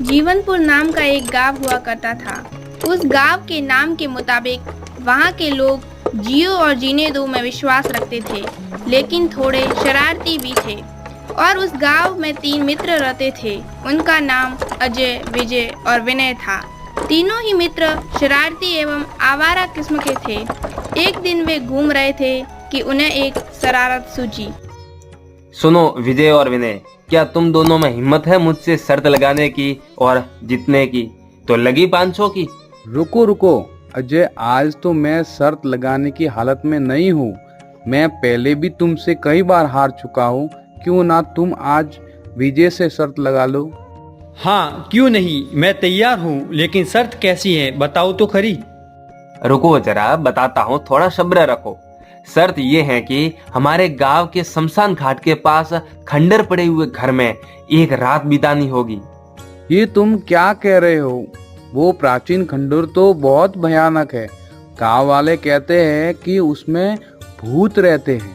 जीवनपुर नाम का एक गांव हुआ करता था। उस गांव के नाम के मुताबिक वहां के लोग जियो और जीने दो में विश्वास रखते थे, लेकिन थोड़े शरारती भी थे। और उस गांव में 3 मित्र रहते थे। उनका नाम अजय, विजय और विनय था। तीनों ही मित्र शरारती एवं आवारा किस्म के थे। एक दिन वे घूम रहे थे कि उन्हें एक शरारत सूझी। सुनो विजय और विनय, क्या तुम दोनों में हिम्मत है मुझसे शर्त लगाने की और जीतने की? तो लगी 500 की। रुको रुको अजय, आज तो मैं शर्त लगाने की हालत में नहीं हूँ। मैं पहले भी तुमसे कई बार हार चुका हूँ। क्यों ना तुम आज विजय से शर्त लगा लो? हाँ, क्यों नहीं, मैं तैयार हूँ, लेकिन शर्त कैसी है बताओ तो खरी। रुको जरा बताता हूँ, थोड़ा सब्र रखो। शर्त ये है कि हमारे गांव के शमशान घाट के पास खंडर पड़े हुए घर में एक रात बितानी होगी। ये तुम क्या कह रहे हो? वो प्राचीन खंडर तो बहुत भयानक है। गांव वाले कहते हैं कि उसमें भूत रहते हैं।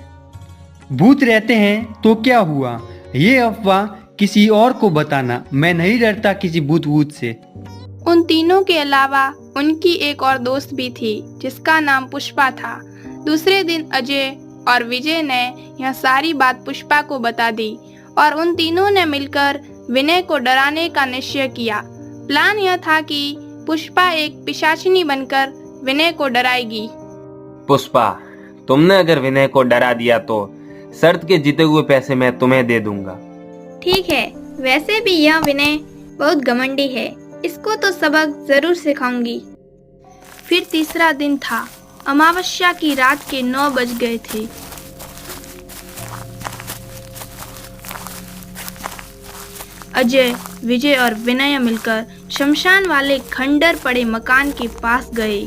भूत रहते हैं तो क्या हुआ? ये अफवाह किसी और को बताना, मैं नहीं डरता किसी भूत से। उन तीनों के अलावा उनकी एक और दोस्त भी थी जिसका नाम पुष्पा था। दूसरे दिन अजय और विजय ने यह सारी बात पुष्पा को बता दी और उन तीनों ने मिलकर विनय को डराने का निश्चय किया। प्लान यह था कि पुष्पा एक पिशाचिनी बनकर विनय को डराएगी। पुष्पा, तुमने अगर विनय को डरा दिया तो शर्त के जीते हुए पैसे मैं तुम्हें दे दूंगा। ठीक है, वैसे भी यह विनय बहुत घमंडी है, इसको तो सबक जरूर सिखाऊंगी। फिर तीसरा दिन था। अमावस्या की रात के 9 बज गए थे। अजय, विजय और विनय मिलकर शमशान वाले खंडर पड़े मकान के पास गए।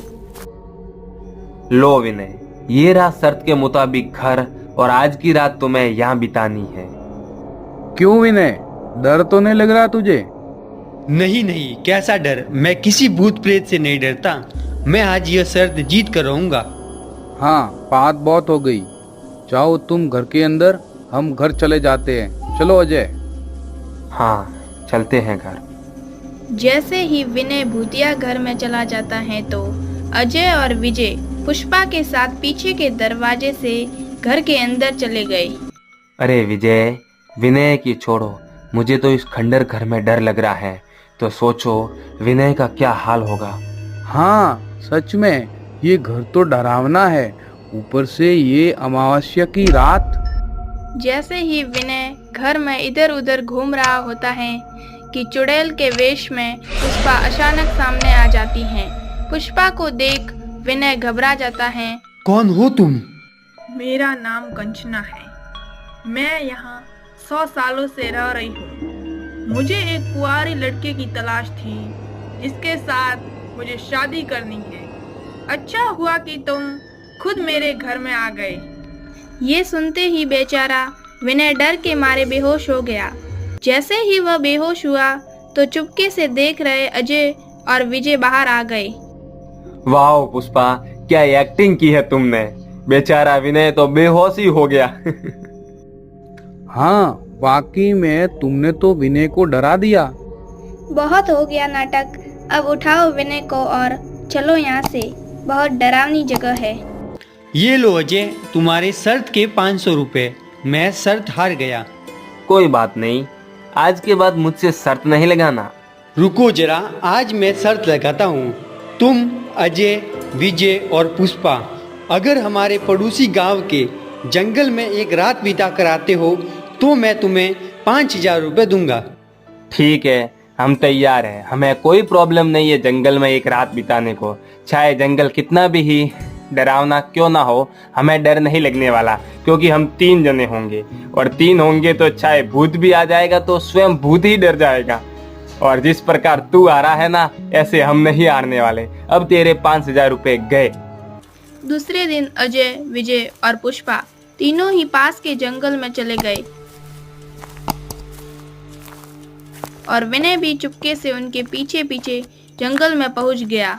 लो विनय, ये रहा शर्त के मुताबिक घर, और आज की रात तुम्हें यहाँ बितानी है। क्यों विनय, डर तो नहीं लग रहा तुझे? नहीं नहीं, कैसा डर, मैं किसी भूत प्रेत से नहीं डरता। मैं आज यह शर्त जीत कर रहूंगा। हाँ, बात बहुत हो गई। जाओ तुम घर के अंदर, हम घर चले जाते हैं। चलो अजय। हाँ, चलते हैं घर। जैसे ही विनय भूतिया घर में चला जाता है तो अजय और विजय पुष्पा के साथ पीछे के दरवाजे से घर के अंदर चले गए। अरे विजय, विनय की छोड़ो, मुझे तो इस खंडर घर में डर लग रहा है। तो सोचो विनय का क्या हाल होगा। हाँ सच में, ये घर तो डरावना है, ऊपर से ये अमावस्या की रात। जैसे ही विनय घर में इधर उधर घूम रहा होता है कि चुड़ैल के वेश में पुष्पा अचानक सामने आ जाती हैं। पुष्पा को देख विनय घबरा जाता है। कौन हो तुम? मेरा नाम कंचना है। मैं यहाँ 100 सालों से रह रही हूँ। मुझे एक कुंवारी लड़के की तलाश थी जिसके साथ मुझे शादी करनी है। अच्छा हुआ कि तुम खुद मेरे घर में आ गए। ये सुनते ही बेचारा विनय डर के मारे बेहोश हो गया। जैसे ही वह बेहोश हुआ तो चुपके से देख रहे अजय और विजय बाहर आ गए। वाह पुष्पा, क्या एक्टिंग की है तुमने। बेचारा विनय तो बेहोश ही हो गया। हाँ, वाकई में तुमने तो विनय को डरा दिया। बहुत हो गया नाटक, अब उठाओ विनय को और चलो यहाँ से, बहुत डरावनी जगह है। ये लो अजय, तुम्हारे शर्त के 500 रुपए। मैं शर्त हार गया। कोई बात नहीं, आज के बाद मुझसे शर्त नहीं लगाना। रुको जरा, आज मैं शर्त लगाता हूँ। तुम अजय, विजय और पुष्पा अगर हमारे पड़ोसी गांव के जंगल में एक रात बिता कर आते हो तो मैं तुम्हें 5000 रुपये दूंगा। ठीक है, हम तैयार हैं। हमें कोई प्रॉब्लम नहीं है जंगल में एक रात बिताने को। चाहे जंगल कितना भी ही डरावना क्यों ना हो, हमें डर नहीं लगने वाला, क्योंकि हम 3 जने होंगे, और 3 होंगे तो चाहे भूत भी आ जाएगा तो स्वयं भूत ही डर जाएगा। और जिस प्रकार तू आ रहा है ना, ऐसे हम नहीं हारने वाले। अब तेरे 5000 रुपये गए। दूसरे दिन अजय, विजय और पुष्पा तीनों ही पास के जंगल में चले गए और विनय भी चुपके से उनके पीछे पीछे जंगल में पहुंच गया।